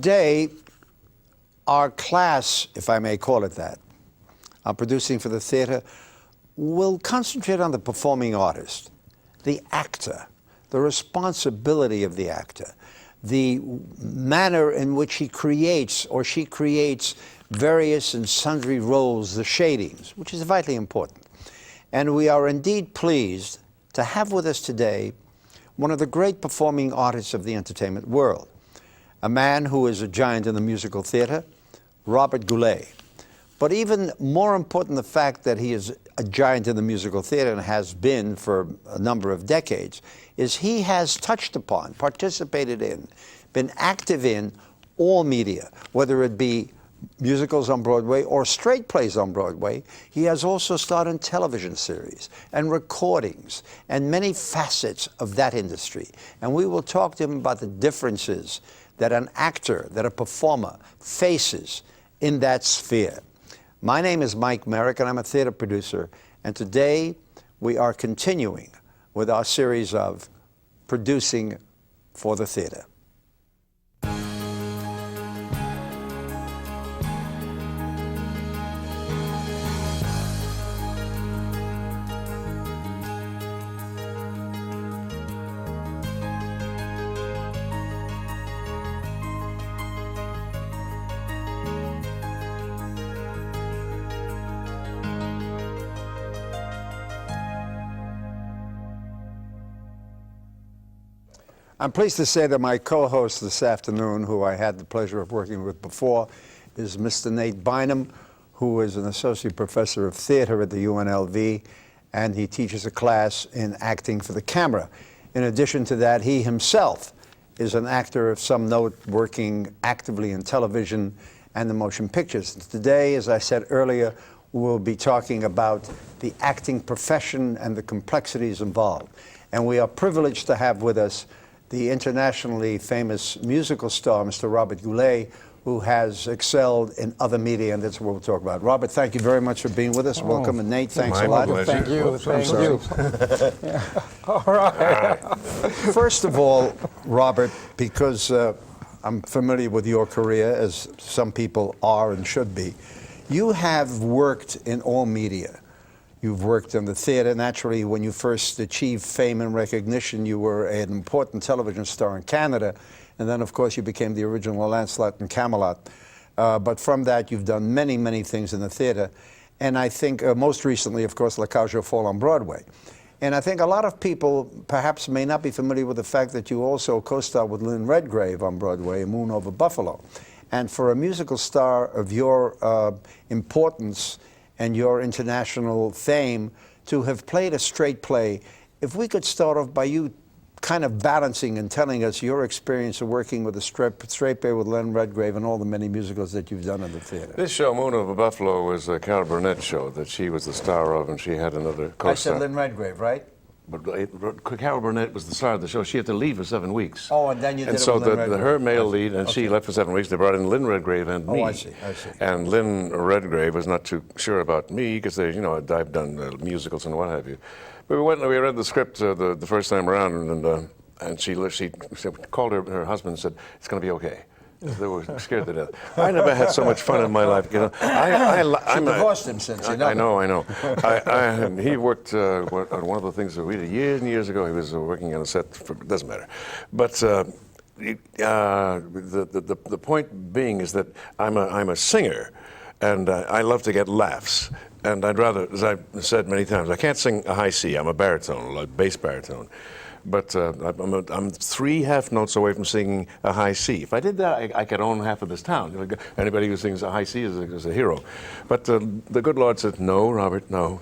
Today, our class, if I may call it that, producing for the theater, will concentrate on the performing artist, the actor, the responsibility of the actor, the manner in which he creates or she creates various and sundry roles, the shadings, which is vitally important. And we are indeed pleased to have with us today one of the great performing artists of the entertainment world, a man who is a giant in the musical theater, Robert Goulet. But even more important, the fact that he is a giant in the musical theater and has been for a number of decades, is he has touched upon, participated in, been active in all media, whether it be musicals on Broadway or straight plays on Broadway. He has also starred in television series and recordings and many facets of that industry. And we will talk to him about the differences that an actor, that a performer faces in that sphere. My name is Mike Merrick, and I'm a theater producer. And today we are continuing with our series of producing for the theater. I'm pleased to say that my co-host this afternoon, who I had the pleasure of working with before, is Mr. Nate Bynum, who is an associate professor of theater at the UNLV, and he teaches a class in acting for the camera. In addition to that, he himself is an actor of some note, working actively in television and the motion pictures. Today, as I said earlier, we'll be talking about the acting profession and the complexities involved. And we are privileged to have with us the internationally famous musical star, Mr. Robert Goulet, who has excelled in other media, and that's what we'll talk about. Robert, thank you very much for being with us. Welcome, and Nate, thanks a lot. Thank you. Thank you. Yeah. All right. First of all, Robert, because I'm familiar with your career, as some people are and should be, you have worked in all media. You've worked in the theater. Naturally, when you first achieved fame and recognition, you were an important television star in Canada. And then, of course, you became the original Lancelot in Camelot. But from that, you've done many, many things in the theater. And I think most recently, of course, La Cage aux Folles on Broadway. And I think a lot of people perhaps may not be familiar with the fact that you also co-starred with Lynn Redgrave on Broadway, Moon Over Buffalo. And for a musical star of your importance and your international fame, to have played a straight play, if we could start off by you kind of balancing and telling us your experience of working with a straight play with Len Redgrave and all the many musicals that you've done in the theater. This show, Moon Over Buffalo, was a Carol Burnett show that she was the star of, and she had another co-star. I said Lynn Redgrave, right? But Carol Burnett was the star of the show. She had to leave for 7 weeks. Oh, and then you did and it so with Lynn Redgrave. her male lead, and she left for 7 weeks. They brought in Lynn Redgrave and me. Oh, I see. And Lynn Redgrave was not too sure about me because they, I've done musicals and what have you. But we went and we read the script the first time around, and she called her husband and said, "It's going to be okay." They were scared to death. I never had so much fun in my life. I'm divorced him since. I know. He worked on one of the things that we did years and years ago. He was working on a set. Doesn't matter. But the point being is that I'm a singer, and I love to get laughs. And I'd rather, as I've said many times, I can't sing a high C. I'm a baritone, a bass baritone. But I'm 3 half notes away from singing a high C. If I did that, I could own half of this town. Anybody who sings a high C is a hero. But the good Lord said, "No, Robert, no."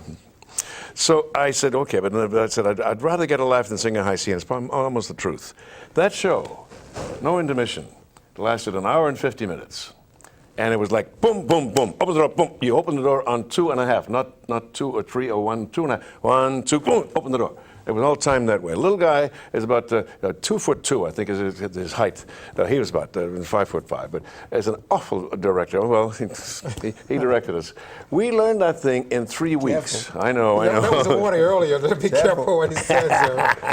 So I said, "Okay," but I said, I'd rather get a laugh than sing a high C, and it's almost the truth. That show, no intermission, lasted an hour and 50 minutes. And it was like boom, boom, boom, open the door, boom. You open the door on 2.5, not not 2 or 3 or 1, 2 and a half. 1, 2, boom, open the door. It was all timed that way. Little guy is about 2'2", I think, is his height. He was about 5'5", but as an awful director, well, he directed us. We learned that thing in 3 weeks. Careful. I know. That was a warning earlier. Be careful what he says.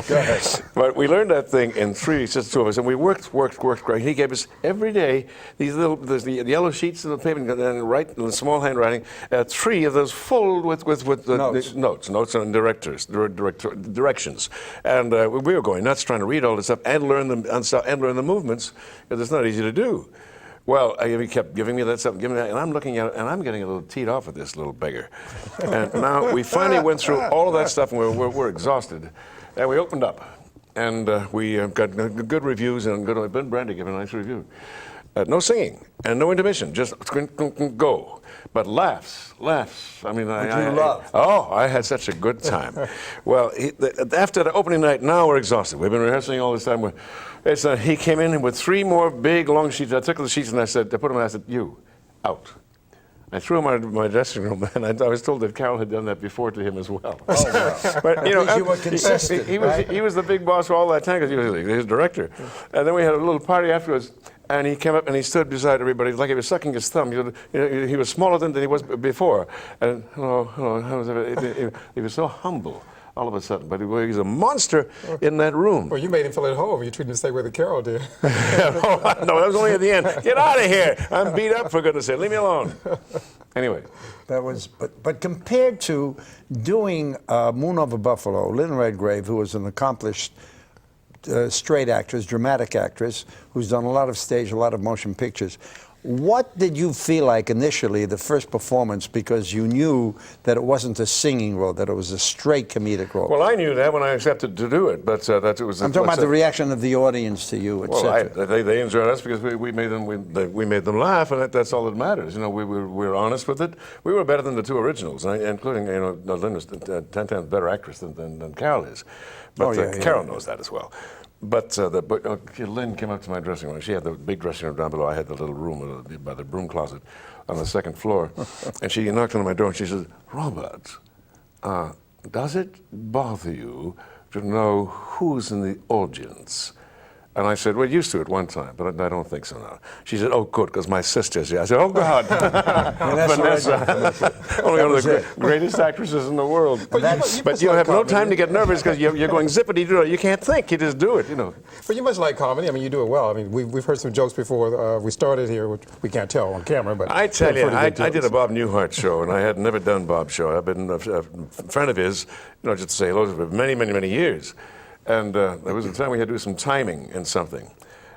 Go ahead. But we learned that thing in 3 weeks, just the two of us, and we worked great. He gave us every day these little the yellow sheets of the paper and write in small handwriting, 3 of those full with notes and directions, and we were going nuts trying to read all this stuff and learn the movements, because it's not easy to do. Well, he kept giving me that stuff, and I'm looking at it, and I'm getting a little teed off at this little beggar. And now we finally went through all of that stuff, and we're exhausted, and we opened up, and we got good reviews, and Ben Brandy gave a nice review. No singing and no intermission, just go. But laughs. I mean, I had such a good time. Well, after the opening night, now we're exhausted. We've been rehearsing all this time. He came in with 3 more big, long sheets. I took the sheets and I put them in, I said, you, out. I threw him out of my dressing room, and I was told that Carol had done that before to him as well. Oh, wow. But, you know, you were consistent, he was the big boss for all that time, because he was his director. And then we had a little party afterwards, and he came up and he stood beside everybody like he was sucking his thumb. He was smaller than he was before. And hello, he was so humble all of a sudden, but he was a monster in that room. Well, you made him feel at home. You treated him the same way that Carol did. No, that was only at the end. Get out of here! I'm beat up, for goodness sake. Leave me alone. Anyway. That was, but compared to doing Moon Over Buffalo, Lynn Redgrave, who was an accomplished straight actress, dramatic actress, who's done a lot of stage, a lot of motion pictures. What did you feel like initially, the first performance, because you knew that it wasn't a singing role, that it was a straight comedic role? Well, I knew that when I accepted to do it, but that it was. I'm talking about the reaction of the audience to you, etc. Well, they enjoyed us because we made them laugh, and that's all that matters. You know, we were honest with it. We were better than the 2 originals, including, you know, Lynn was 10 times better actress than Carol is. But Carol knows that as well. But Lynn came up to my dressing room. She had the big dressing room down below. I had the little room by the broom closet on the 2nd floor. And she knocked on my door and she said, Robert, does it bother you to know who's in the audience? And I said, well, used to it one time, but I don't think so now. She said, oh, good, because my sister's here. I said, oh, God. Vanessa, only one of the greatest actresses in the world. But you have no time to get nervous because you're going zippity-doo. You can't think. You just do it, you know. But you must like comedy. I mean, you do it well. I mean, we've heard some jokes before we started here, which we can't tell on camera. But I tell you, I did a Bob Newhart show, and I had never done Bob's show. I've been a friend of his, you know, just to say hello for many, many, many years. And there was a time we had to do some timing in something.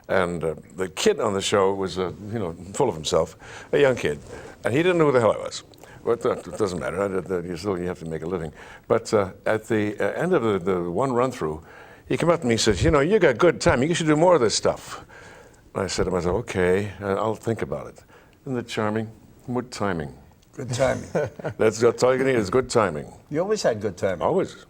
And the kid on the show was, you know, full of himself, a young kid. And he didn't know who the hell I was. But it doesn't matter. You have to make a living. But at the end of the one run-through, he came up to me and said, you know, you got good timing. You should do more of this stuff. And I said to myself, okay, I'll think about it. Isn't it charming? Good timing. Good timing. That's all you need is good timing. You always had good timing. Always.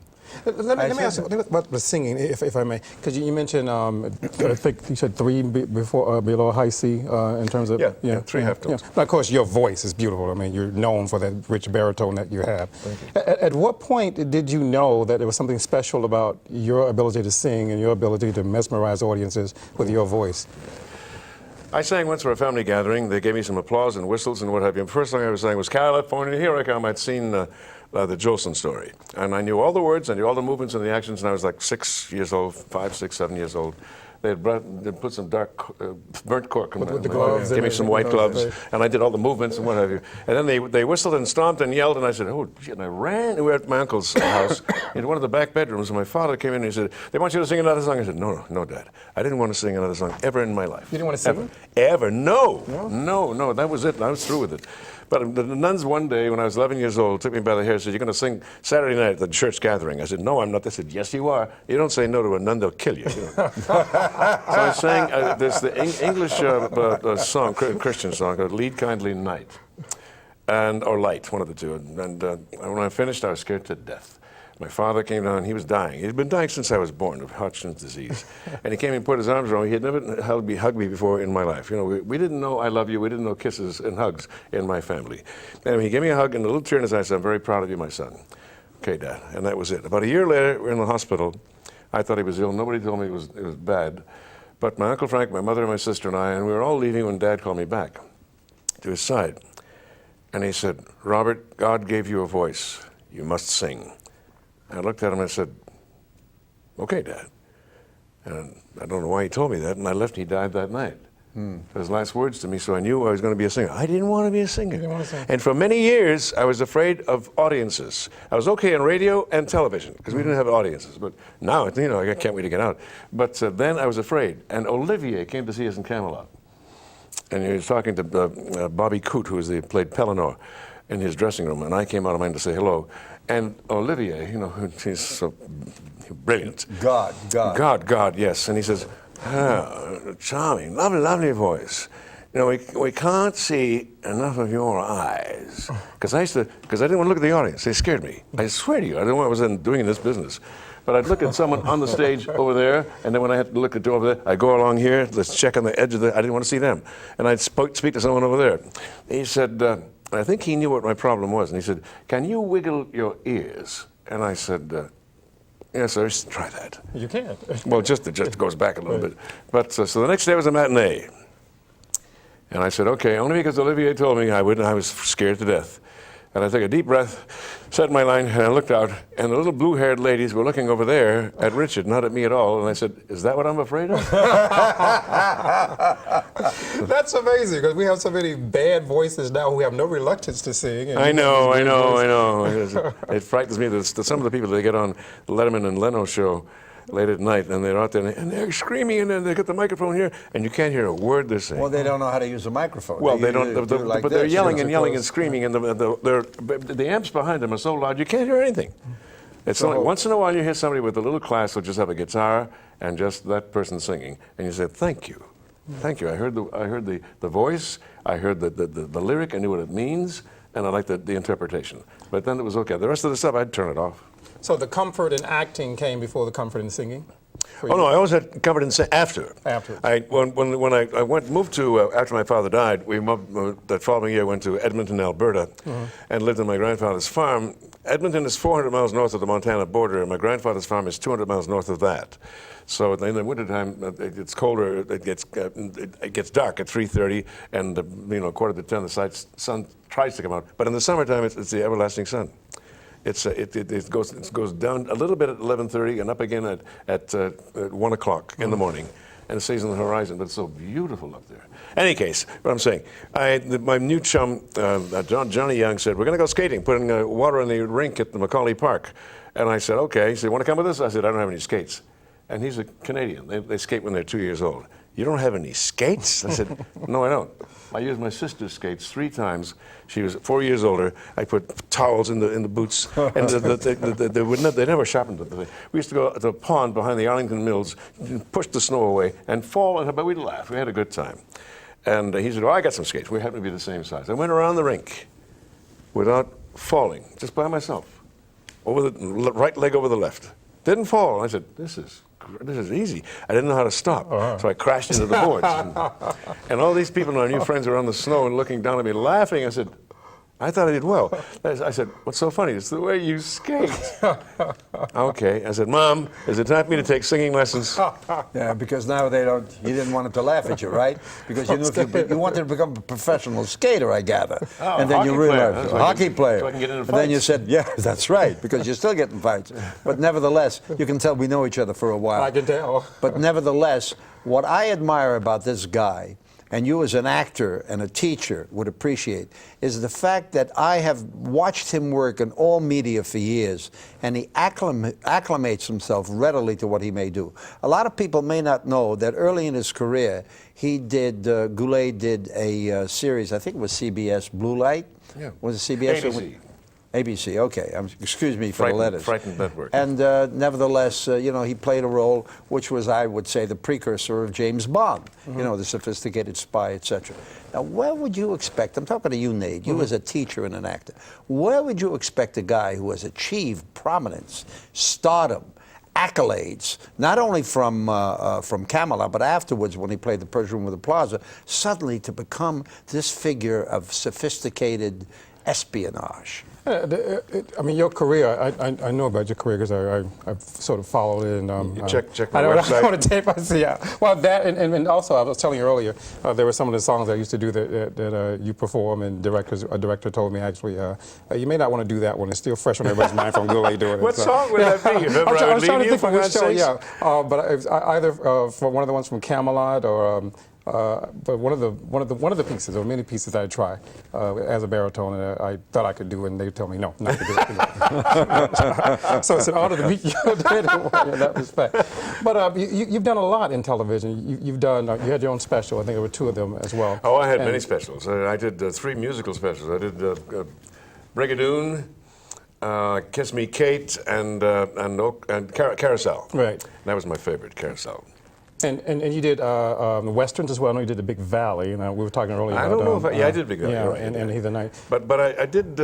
Let me ask you about the singing, if I may, because you mentioned, I think you said 3 below high C in terms of 3 half tones. Yeah. But of course, your voice is beautiful. I mean, you're known for that rich baritone that you have. Thank you. At what point did you know that there was something special about your ability to sing and your ability to mesmerize audiences with your voice? I sang once for a family gathering. They gave me some applause and whistles and what have you. The first song I was saying was California, Here I Come. I'd seen the Jolson story. And I knew all the words, I knew all the movements and the actions, and I was like 6 years old, 5, 6, 7 years old. They'd put some dark burnt cork in the gloves, gave me some white gloves, and I did all the movements and what have you. And then they whistled and stomped and yelled, and I said, oh, shit, and I ran. We were at my uncle's house in one of the back bedrooms, and my father came in and he said, they want you to sing another song. I said, no, Dad. I didn't want to sing another song ever in my life. You didn't want to sing? Ever. No, that was it. I was through with it. But the nuns one day, when I was 11 years old, took me by the hair and said, you're going to sing Saturday night at the church gathering. I said, no, I'm not. They said, yes, you are. You don't say no to a nun, they'll kill you. So I sang there's the English song, Christian song, called Lead Kindly Night, or Light, one of the two. And when I finished, I was scared to death. My father came down. He was dying. He'd been dying since I was born of Hodgkin's disease. And he came and put his arms around me. He had never hugged me before in my life. You know, we didn't know I love you. We didn't know kisses and hugs in my family. Anyway, he gave me a hug and a little tear in his eyes. Said, I'm very proud of you, my son. Okay, Dad. And that was it. About a year later, we're in the hospital. I thought he was ill. Nobody told me it was bad. But my Uncle Frank, my mother, and my sister and I, and we were all leaving when Dad called me back to his side. And he said, Robert, God gave you a voice. You must sing. I looked at him and I said, okay, Dad. And I don't know why he told me that, and I left. He died that night. His last words to me, so I knew I was going to be a singer. I didn't want to be a singer. You didn't want to sing. And for many years, I was afraid of audiences. I was okay on radio and television, because we didn't have audiences. But now, you know, I can't wait to get out. But then I was afraid. And Olivier came to see us in Camelot. And he was talking to Bobby Coote, who played Pellinore, in his dressing room. And I came out of mine to say hello. And Olivier, you know, he's so brilliant. God, yes. And he says, charming, lovely voice. You know, we can't see enough of your eyes. Because I didn't want to look at the audience. They scared me. I swear to you, I didn't know what I was doing in this business. But I'd look at someone on the stage over there, and then when I had to look at over there, I'd go along here, let's check on the edge of I didn't want to see them. And I'd speak to someone over there. He said, I think he knew what my problem was, and he said, can you wiggle your ears? And I said, yes, sir, try that. You can't. Well, it just goes back a little bit. But so the next day was a matinee. And I said, okay, only because Olivier told me I wouldn't. I was scared to death. And I took a deep breath, said my line, and I looked out, and the little blue-haired ladies were looking over there at Richard, not at me at all. And I said, is that what I'm afraid of? That's amazing, because we have so many bad voices now who have no reluctance to sing. And I know. It frightens me that some of the people that get on the Letterman and Leno show late at night, and they're out there, and they're screaming, and then they get the microphone here, and you can't hear a word they're saying. Well, they don't know how to use a microphone. Well, they don't, but they're yelling and yelling and close. screaming, and the amps behind them are so loud you can't hear anything. It's only once in a while you hear somebody with a little class who'll just have a guitar and just that person singing, and you say, thank you. Thank you. I heard the voice, I heard the lyric, I knew what it means, and I liked the interpretation. But then it was okay. The rest of the stuff, I'd turn it off. So the comfort in acting came before the comfort in singing? Oh no, I always had comfort in after. After. When I moved to after my father died, we moved, that following year went to Edmonton, Alberta, and lived on my grandfather's farm. Edmonton is 400 miles north of the Montana border, and my grandfather's farm is 200 miles north of that. So in the wintertime, it gets colder. It gets dark at 3:30, and 9:45 the sun tries to come out. But in the summertime, it's the everlasting sun. It goes down a little bit at 11:30 and up again at 1 o'clock in the morning, and it stays on the horizon. But it's so beautiful up there. Any case, what I'm saying, my new chum Johnny Young said, we're going to go skating, putting water in the rink at the Macaulay Park, and I said, okay. He said, want to come with us? I said, I don't have any skates. And he's a Canadian. They skate when they're 2 years old. You don't have any skates? I said, no, I don't. I used my sister's skates 3 times. She was 4 years older. I put towels in the boots, and they never sharpened them. We used to go to the pond behind the Arlington Mills, push the snow away, and fall, but we'd laugh. We had a good time. And he said, I got some skates. We happen to be the same size. I went around the rink without falling, just by myself, over the right leg over the left. Didn't fall. I said, this is easy. I didn't know how to stop, so I crashed into the boards. And all these people, my new friends, were on the snow and looking down at me, laughing. I said, I thought I did well. I said, what's so funny? It's the way you skate. Okay. I said, Mom, is it time for me to take singing lessons? Yeah, because now you didn't want them to laugh at you, right? Because you knew you wanted to become a professional skater, I gather. Oh, and then you realized, hockey player. So I can get into and then you fights. said, yeah, that's right, because you're still getting fights. But nevertheless, you can tell we know each other for a while. I can tell. But nevertheless, what I admire about this guy, and you as an actor and a teacher would appreciate, is the fact that I have watched him work in all media for years, and he acclimates himself readily to what he may do. A lot of people may not know that early in his career, Goulet did a series, I think it was CBS, Blue Light? Yeah. Was it CBS? ABC. ABC, okay. Excuse me for the letters. Frightened Network. And nevertheless, you know, he played a role which was, I would say, the precursor of James Bond, you know, the sophisticated spy, etc. Now, where would you expect, I'm talking to you, Nate, you as a teacher and an actor, where would you expect a guy who has achieved prominence, stardom, accolades, not only from Camelot, but afterwards when he played the Persian Room of the Plaza, suddenly to become this figure of sophisticated espionage? I mean, your career, I know about your career because I've sort of followed it. And, you check my website. website. I want to tape, I see, yeah. Well, that, and also, I was telling you earlier, there were some of the songs I used to do that you perform, and a director told me, actually, you may not want to do that one. It's still fresh on everybody's mind from Goulet doing it. What song would that be? Remember I was trying to think of which show, yeah. But it was either for one of the ones from Camelot or... but one of the pieces, or many pieces that I try as a baritone, I thought I could do, and they told me no, not to do it. So it's an honor to meet you in that respect. But you've done a lot in television. You've done. You had your own special. I think there were 2 of them as well. Oh, I had many specials. I did 3 musical specials. I did Brigadoon, Kiss Me Kate, and Carousel. Right. That was my favorite, Carousel. And you did westerns as well. I know you did The Big Valley. You know, we were talking earlier about... I don't know if I did Big Valley. Yeah, right, and Heather Knight. But I did...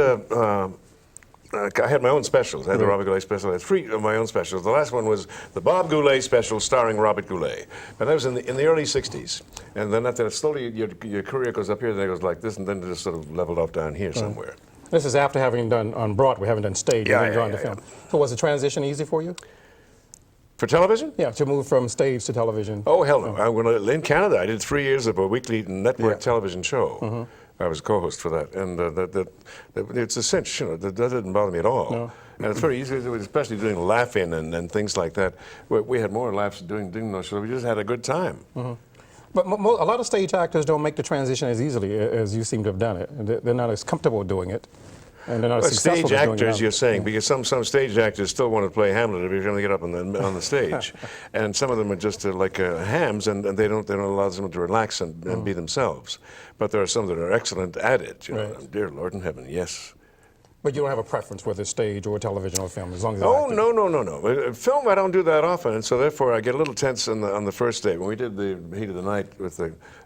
I had my own specials. I had the Robert Goulet special. I had 3 of my own specials. The last one was the Bob Goulet special starring Robert Goulet. And that was in the early 60s. And then after that, slowly your career goes up here, then it goes like this, and then it just sort of leveled off down here somewhere. This is after having done on Broadway, having done stage, and then gone to film. So was the transition easy for you? For television? Yeah, to move from stage to television. Oh, hell no. In Canada, I did 3 years of a weekly network television show. I was a co-host for that. And it's a cinch, you know, that didn't bother me at all. No. And it's very easy, especially doing laugh-in and things like that. We had more laughs doing those shows. We just had a good time. But a lot of stage actors don't make the transition as easily as you seem to have done it. They're not as comfortable doing it. And they're not as successful stage doing actors, it. you're saying, because some stage actors still want to play Hamlet if you're going to get up on the stage, and some of them are just like hams, and they don't allow them to relax and be themselves. But there are some that are excellent at it. You know, dear Lord in heaven, yes. But you don't have a preference whether it's stage or television or film, as long as no. Film, I don't do that often, and so therefore I get a little tense on the first day. When we did the Heat of the Night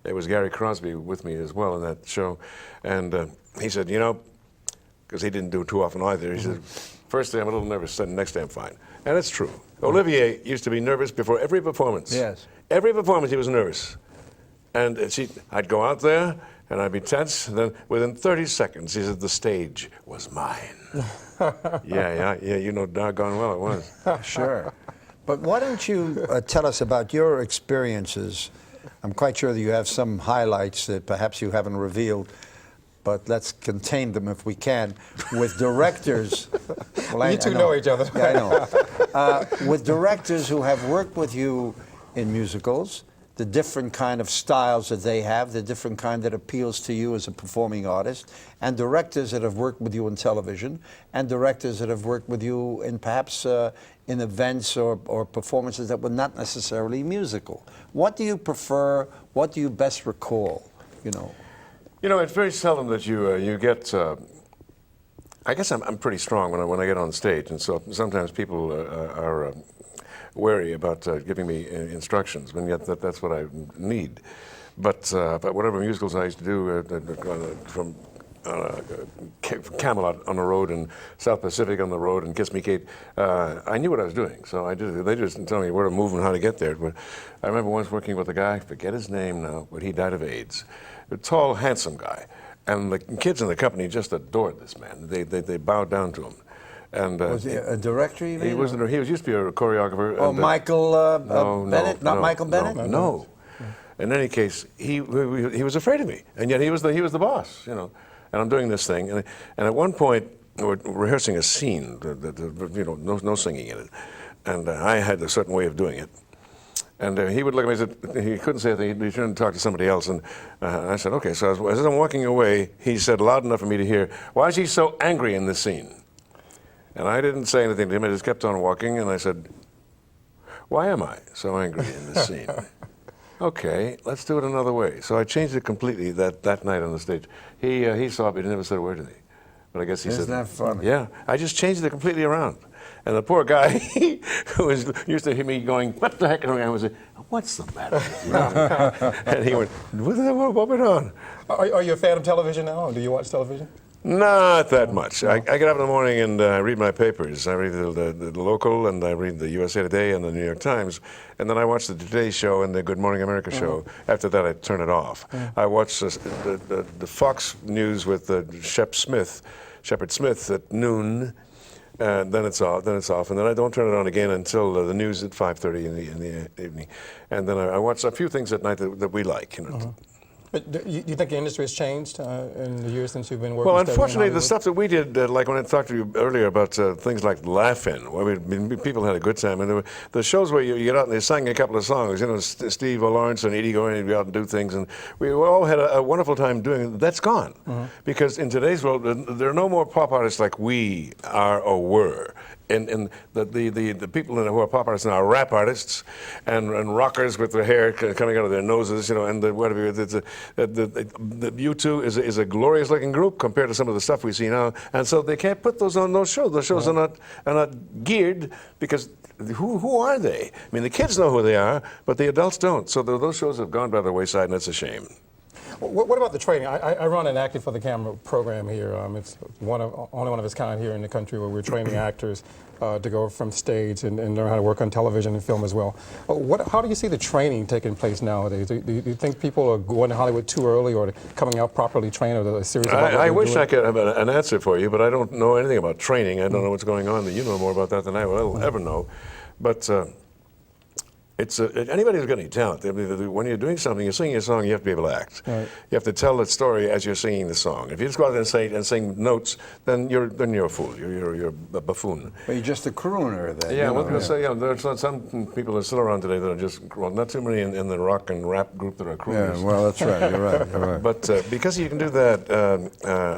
it was Gary Crosby with me as well in that show, and he said, you know, because he didn't do it too often either. He said, first day I'm a little nervous, then next day I'm fine. And it's true. Olivier used to be nervous before every performance. Yes. Every performance he was nervous. And I'd go out there and I'd be tense, and then within 30 seconds he said, the stage was mine. yeah, you know doggone well it was. Sure. But why don't you tell us about your experiences? I'm quite sure that you have some highlights that perhaps you haven't revealed, but let's contain them if we can, with directors. Well, you two know each other. Yeah, I know. With directors who have worked with you in musicals, the different kind of styles that they have, the different kind that appeals to you as a performing artist, and directors that have worked with you in television, and directors that have worked with you in perhaps in events or performances that were not necessarily musical. What do you prefer? What do you best recall? You know, it's very seldom that you get. I guess I'm pretty strong when I get on stage, and so sometimes people are wary about giving me instructions, and yet that's what I need. But whatever musicals I used to do, from Camelot on the road and South Pacific on the road and Kiss Me Kate, I knew what I was doing, so I did. They just didn't tell me where to move and how to get there. But I remember once working with a guy, I forget his name now, but he died of AIDS. A tall, handsome guy, and the kids in the company just adored this man. They bowed down to him. And was he a director? You mean? He wasn't. He was used to be a choreographer. Oh, and, Michael Bennett, not Michael Bennett. No. In any case, he was afraid of me, and yet he was the boss, you know. And I'm doing this thing, and at one point we're rehearsing a scene, you know, no singing in it, and I had a certain way of doing it. And he would look at me and said, he couldn't say anything, he turned to talk to somebody else, and I said, okay. So as I'm walking away, he said loud enough for me to hear, why is he so angry in this scene? And I didn't say anything to him, I just kept on walking, and I said, why am I so angry in this scene? Okay, let's do it another way. So I changed it completely that night on the stage. He saw it, but he never said a word to me. But I guess he Isn't said, that funny? yeah, I just changed it completely around. And the poor guy who was used to hear me going, what the heck? And I was like, what's the matter with you? And he went, what the hell, what went on? Are you a fan of television now? Do you watch television? Not that much. I get up in the morning and I read my papers. I read the local, and I read the USA Today and the New York Times, and then I watch the Today Show and the Good Morning America show. After that, I turn it off. I watch the Fox News with Shepard Smith at noon, and then it's off. And then I don't turn it on again until the news at 5:30 in the evening, and then I watch a few things at night that we like. You know. But do you think the industry has changed in the years since you've been working? Well, steadily in unfortunately, the Hollywood? stuff that we did, like when I talked to you earlier about things like Laugh-In, where people had a good time, and there were the shows where you get out and they sang a couple of songs. You know, Steve Lawrence and Edie going and go out and do things, and we all had a wonderful time doing it. That's gone, because in today's world, there are no more pop artists like we are or were. And the people who are pop artists now are rap artists and rockers with their hair coming out of their noses, you know, and whatever. The U2 is a glorious looking group compared to some of the stuff we see now, and so they can't put those on those shows. Those shows are not geared, because who are they? I mean, the kids know who they are, but the adults don't. So those shows have gone by the wayside, and it's a shame. What about the training? I run an Acting for the Camera program here. It's only one of its kind here in the country, where we're training actors to go from stage and learn how to work on television and film as well. How do you see the training taking place nowadays? Do you think people are going to Hollywood too early, or coming out properly trained, or a series of I wish I could have an answer for you, but I don't know anything about training. I don't know what's going on. You know more about that than I will ever know. But it's anybody who's got any talent. When you're doing something, you're singing a song, you have to be able to act. Right. You have to tell the story as you're singing the song. If you just go out there and sing notes, then you're a fool. You're a buffoon. But you're just a crooner then. Yeah, you well, know. there's some people that sit around today that are just, well, not too many in the rock and rap group that are crooners. Yeah, well, that's right. You're right. You're right. But because you can do that,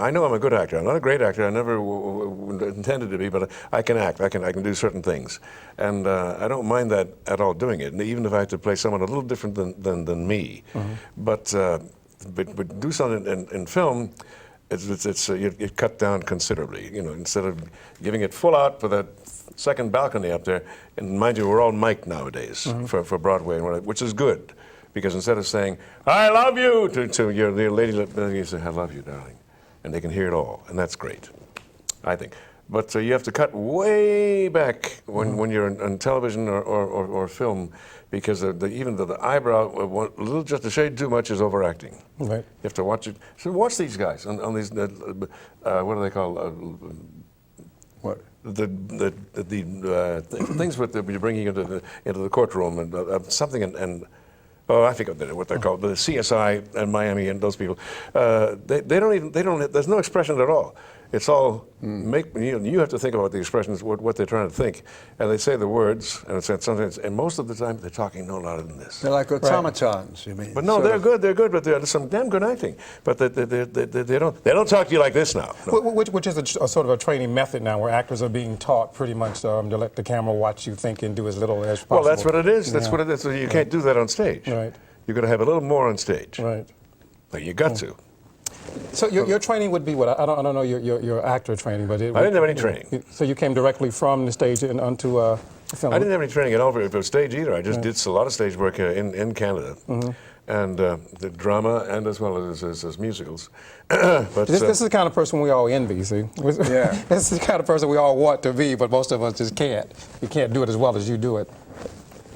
I know I'm a good actor. I'm not a great actor. I never intended to be, but I can act. I can do certain things, and I don't mind that at all, doing it. And even if I have to play someone a little different than me, but do something in film. You cut down considerably. You know, instead of giving it full out for that second balcony up there, and mind you, we're all mic'd nowadays for Broadway, which is good, because instead of saying "I love you" to your lady, you say "I love you, darling," and they can hear it all, and that's great, I think. But you have to cut way back when you're on television or film, because even the eyebrow, a little, just a shade too much, is overacting. Right. You have to watch it. So watch these guys on these. What are they called? What? The things that you're bringing into the courtroom and something and. Oh, I forget what they're called. The CSI and Miami and those people, they don't. There's no expression at all. It's all you have to think about the expressions, what they're trying to think, and they say the words, and it's sometimes, and most of the time they're talking no louder than this. They're like automatons, you mean? But no, they're good, but there's some damn good acting. But they don't talk to you like this now. No. Which is a sort of a training method now, where actors are being taught pretty much to let the camera watch you think and do as little as possible. Well, that's what it is. That's what it is. So you can't do that on stage. Right. You've got to have a little more on stage. Right. But you got to. So your training would be what? I don't know your actor training, but I didn't have any training. So you came directly from the stage and onto film. I didn't have any training at all for stage either. I just did a lot of stage work in Canada, and the drama, and as well as musicals. But this is the kind of person we all envy. See, Yeah. This is the kind of person we all want to be, but most of us just can't. You can't do it as well as you do it.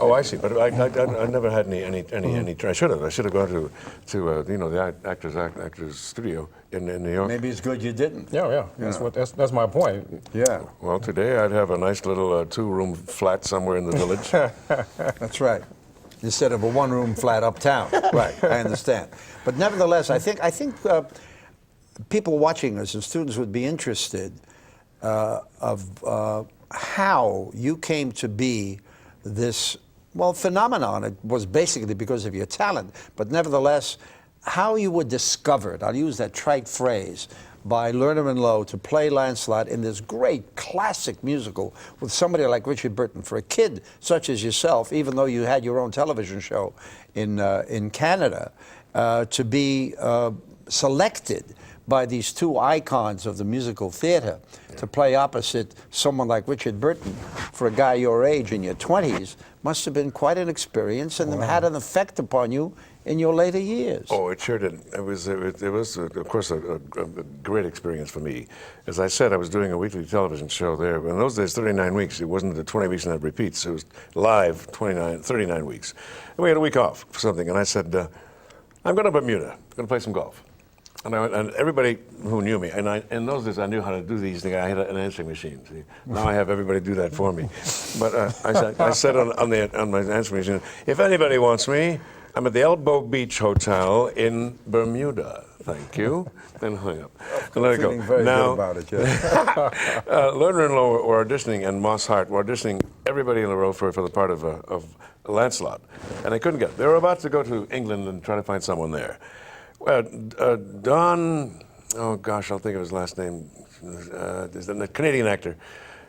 Oh, I see. But I never had any. I should have. I should have gone to the actors studio in New York. Maybe it's good you didn't. Yeah. That's my point. Yeah. Well, today I'd have a nice little 2-room flat somewhere in the village. That's right. Instead of a 1-room flat uptown. Right. I understand. But nevertheless, I think people watching us and students would be interested of how you came to be this. Well, phenomenon. It was basically because of your talent, but nevertheless, how you were discovered, I'll use that trite phrase, by Lerner and Loewe to play Lancelot in this great classic musical with somebody like Richard Burton. For a kid such as yourself, even though you had your own television show in Canada, to be selected by these two icons of the musical theater to play opposite someone like Richard Burton for a guy your age in your 20s must have been quite an experience and had an effect upon you in your later years. Oh, it sure did. It was of course, a great experience for me. As I said, I was doing a weekly television show there. In those days, 39 weeks. It wasn't the 20 weeks and that repeats. It was live 39 weeks. And we had a week off for something. And I said, I'm going to Bermuda. I'm going to play some golf. And everybody who knew me, and in those days I knew how to do these things. I had an answering machine. See? Now I have everybody do that for me. But I said on my answering machine, if anybody wants me, I'm at the Elbow Beach Hotel in Bermuda. Thank you. Then hung up. And let it go. Very now, good about it, yeah. Lerner and Lowe were auditioning, and Moss Hart were auditioning everybody in the row for the part of Lancelot. And they couldn't get it. They were about to go to England and try to find someone there. Don, oh gosh, I'll think of his last name, the Canadian actor.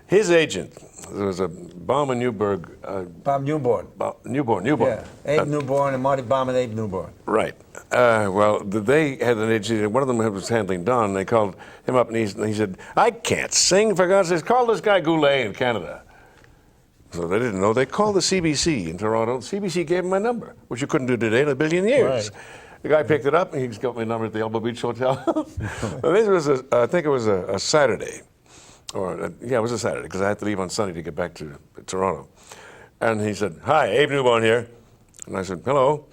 His agent, there was a Baum and Newberg. Bob Newborn. Newborn. Yeah, Abe Newborn and Marty Baum and Abe Newborn. Right. Well, they had an agent. One of them was handling Don. They called him up and he said, I can't sing, for God's sake. Call this guy Goulet in Canada. So they didn't know. They called the CBC in Toronto. CBC gave him my number, which you couldn't do today in a billion years. Right. The guy picked it up and he's got my number at the Elbow Beach Hotel. This was, I think it was a Saturday. Yeah, it was a Saturday, because I had to leave on Sunday to get back to Toronto. And he said, hi, Abe Newborn here. And I said, hello.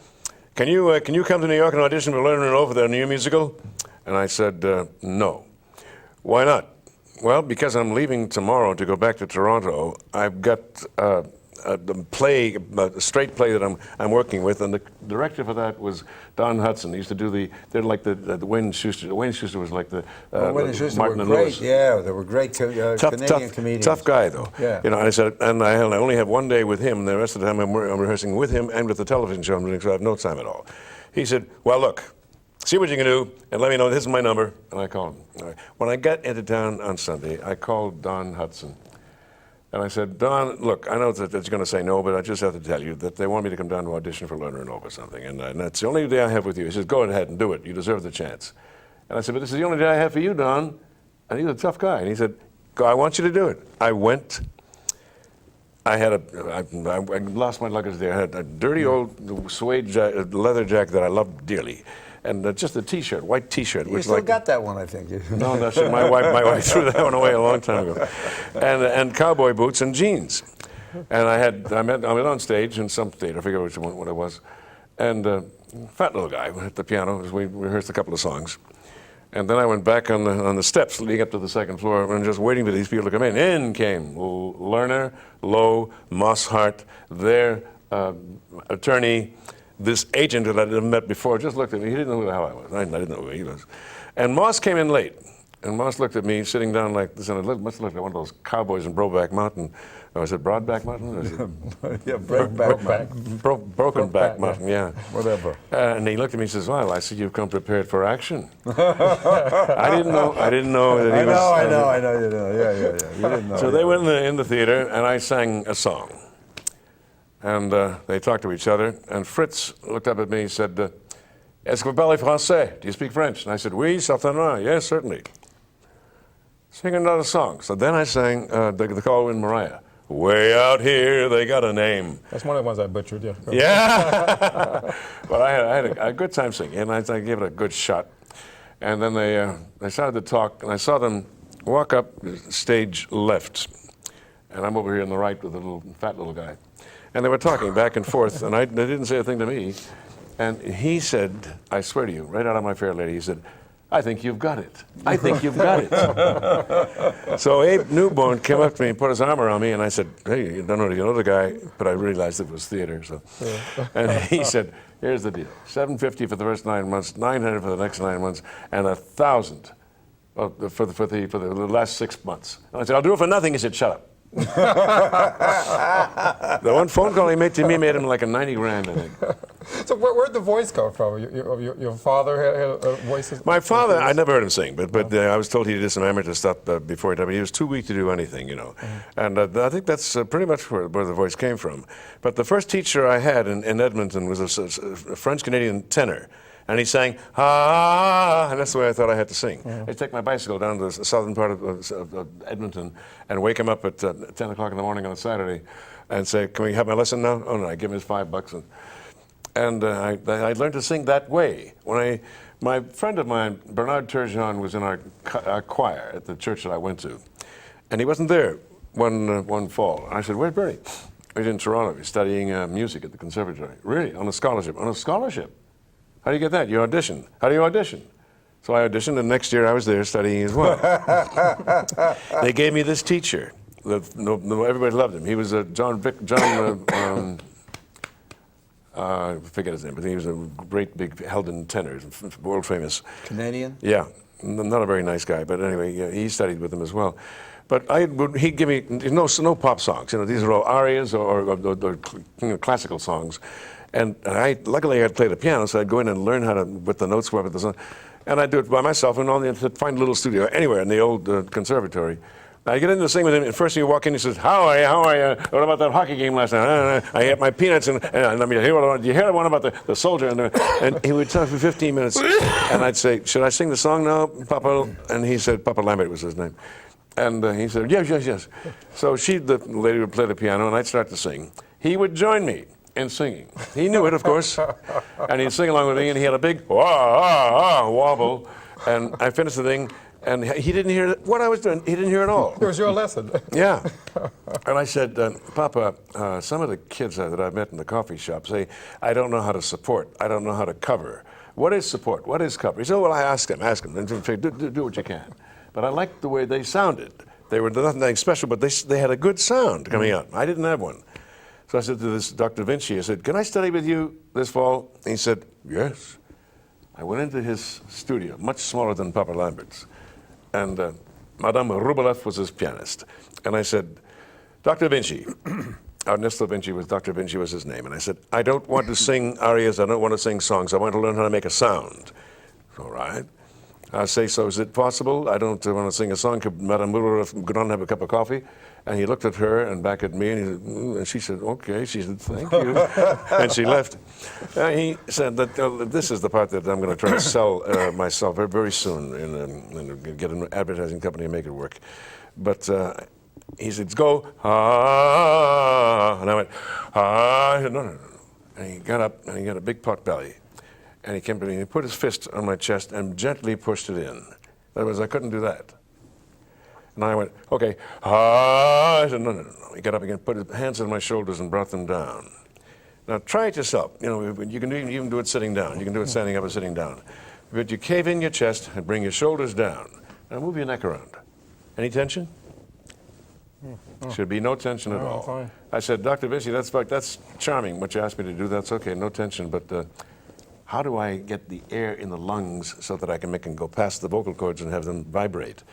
Can you come to New York and audition for Lerner and Lowe for their new musical? And I said, no. Why not? Well, because I'm leaving tomorrow to go back to Toronto. I've got a straight play that I'm working with, and the director for that was Don Hudson. He used to do they're like the Wayne Schuster. Wayne Schuster was like the Wayne and Schuster Martin were and great. Lewis. Yeah, they were great Canadian comedians. Tough guy though. Yeah. You know, and I said, and I only have one day with him. The rest of the time I'm rehearsing with him and with the television show I'm doing, so I have no time at all. He said, well, look, see what you can do, and let me know. This is my number. And I called him. All right. When I got into town on Sunday, I called Don Hudson. And I said, Don, look, I know that you're going to say no, but I just have to tell you that they want me to come down to audition for Lerner and Lowe or something. And that's the only day I have with you. He says, go ahead and do it. You deserve the chance. And I said, but this is the only day I have for you, Don. And he's a tough guy. And he said, I want you to do it. I went. I lost my luggage there. I had a dirty old suede leather jacket that I loved dearly. And just a T-shirt, white T-shirt. You still got that one, I think. No, my wife threw that one away a long time ago. And cowboy boots and jeans. And I went on stage in some theater, I forget what it was. And fat little guy at the piano, we rehearsed a couple of songs. And then I went back on the steps leading up to the second floor and just waiting for these people to come in. In came Lerner, Lowe, Moss Hart, their attorney, this agent that I hadn't met before just looked at me. He didn't know who the hell I was. I didn't know who he was. And Moss came in late. And Moss looked at me sitting down like this, and it must look like one of those cowboys in Brokeback Mountain. Oh, is it Broadback Mountain? Yeah, Broken Back Mountain, yeah. Whatever. And he looked at me and says, well, I see you've come prepared for action. I didn't know that he was... I know, you know. Yeah. You didn't know. So they went in the theater, and I sang a song. And they talked to each other, and Fritz looked up at me and said, Est-ce que vous parlez français? Do you speak French? And I said, oui, certainement. Yes, certainly. Sing another song. So then I sang the Call-in Mariah. Way out here, they got a name. That's one of the ones I butchered, yeah. Yeah. But I had a good time singing, and I gave it a good shot. And then they started to talk, and I saw them walk up stage left. And I'm over here on the right with the fat little guy. And they were talking back and forth, and they didn't say a thing to me. And he said, I swear to you, right out of my fair lady, he said, I think you've got it. I think you've got it. So Abe Newborn came up to me and put his arm around me, and I said, hey, you don't know the guy, but I realized it was theater. So, and he said, here's the deal: $750 for the first 9 months, $900 for the next 9 months, and $1,000 for the last 6 months. And I said, I'll do it for nothing. He said, shut up. The one phone call he made to me made him like a 90 grand, I think. So where'd the voice come from? Your father had a voice? My father, I never heard him sing, but I was told he did some amateur stuff before he died. But he was too weak to do anything, you know. And I think that's pretty much where the voice came from. But the first teacher I had in Edmonton was a French-Canadian tenor. And he sang, ah, and that's the way I thought I had to sing. I'd take my bicycle down to the southern part of Edmonton and wake him up at 10 o'clock in the morning on a Saturday and say, can we have my lesson now? Oh, no, I'd give him his $5. And I learned to sing that way. My friend of mine, Bernard Turgeon, was in our choir at the church that I went to. And he wasn't there one fall. I said, where's Bernie? He's in Toronto. He's studying music at the conservatory. Really? On a scholarship? On a scholarship? How do you get that? You audition. How do you audition? So I auditioned, and next year I was there studying as well. They gave me this teacher. Everybody loved him. He was I forget his name, but he was a great big Helden tenor, world famous. Canadian? Yeah, not a very nice guy, but anyway, yeah, he studied with him as well. But he'd give me no pop songs. These are all arias or classical songs. And luckily I'd play the piano, so I'd go in and learn how to, what the notes were with the song. And I'd do it by myself, and I'd find a little studio anywhere in the old conservatory. I get in to sing with him, and first thing you walk in, he says, how are you? What about that hockey game last night? I ate my peanuts, and let me hear you hear the one about the soldier? And he would talk for 15 minutes, and I'd say, should I sing the song now, Papa? And he said, Papa Lambert was his name. And he said, yes. So the lady would play the piano, and I'd start to sing. He would join me in singing. He knew it, of course, and he'd sing along with me, and he had a big wobble, and I finished the thing, and he didn't hear what I was doing. He didn't hear it all. It was your lesson. Yeah. And I said, Papa, some of the kids that I've met in the coffee shop say, I don't know how to support. I don't know how to cover. What is support? What is cover? He said, well, I ask them. And do what you can. But I liked the way they sounded. They were nothing special, but they had a good sound coming out. I didn't have one. So I said to this Dr. Vinci, I said, can I study with you this fall? And he said, yes. I went into his studio, much smaller than Papa Lambert's. And Madame Rublev was his pianist. And I said, Dr. Vinci, Ernesto Vinci Dr. Vinci was his name. And I said, I don't want to sing arias, I don't want to sing songs, I want to learn how to make a sound. All right. I say, so is it possible? I don't want to sing a song. Could Madame Rublev go down and have a cup of coffee? And he looked at her and back at me, and she said, okay. She said, thank you. And she left. He said that this is the part that I'm going to try to sell myself very, very soon and get an advertising company and make it work. But he said, go, and I went, I said, no. And he got up, and he had a big pot belly. And he came to me, and he put his fist on my chest and gently pushed it in. In other words, I couldn't do that. And I went, okay. I said, no. He got up again, put his hands on my shoulders and brought them down. Now try it yourself. You can even do it sitting down. You can do it standing up or sitting down. But you cave in your chest and bring your shoulders down. Now move your neck around. Any tension? Should be no tension at all. Fine. I said, Dr. Vinci, that's charming what you asked me to do. That's okay, no tension. But how do I get the air in the lungs so that I can make them go past the vocal cords and have them vibrate?